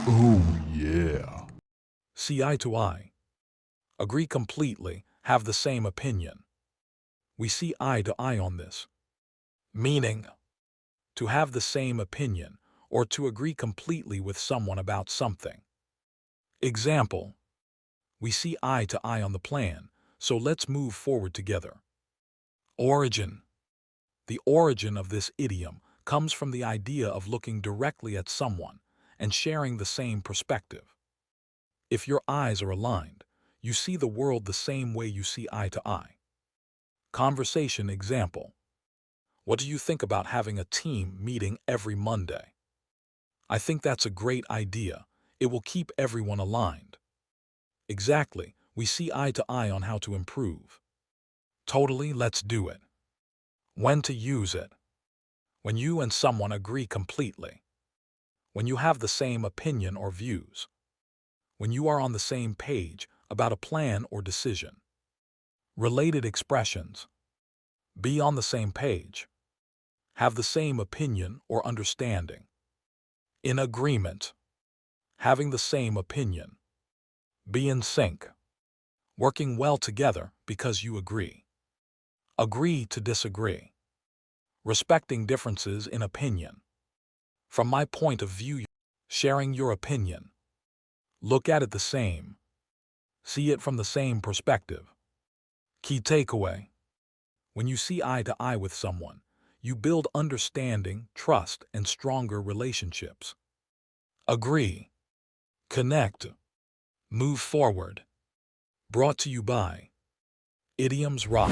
Oh, yeah. See eye to eye. Agree completely, have the same opinion. We see eye to eye on this. Meaning, to have the same opinion or to agree completely with someone about something. Example, we see eye to eye on the plan, so let's move forward together. Origin. The origin of this idiom comes from the idea of looking directly at someone and sharing the same perspective. If your eyes are aligned, you see the world the same way you see eye to eye. Conversation example. What do you think about having a team meeting every Monday? I think that's a great idea. It will keep everyone aligned. Exactly, we see eye to eye on how to improve. Totally, let's do it. When to use it. When you and someone agree completely. When you have the same opinion or views. When you are on the same page about a plan or decision. Related expressions. Be on the same page. Have the same opinion or understanding. In agreement. Having the same opinion. Be in sync. Working well together because you agree. Agree to disagree. Respecting differences in opinion. From my point of view, sharing your opinion. Look at it the same. See it from the same perspective. Key takeaway. When you see eye to eye with someone, you build understanding, trust, and stronger relationships. Agree. Connect. Move forward. Brought to you by Idioms Rock.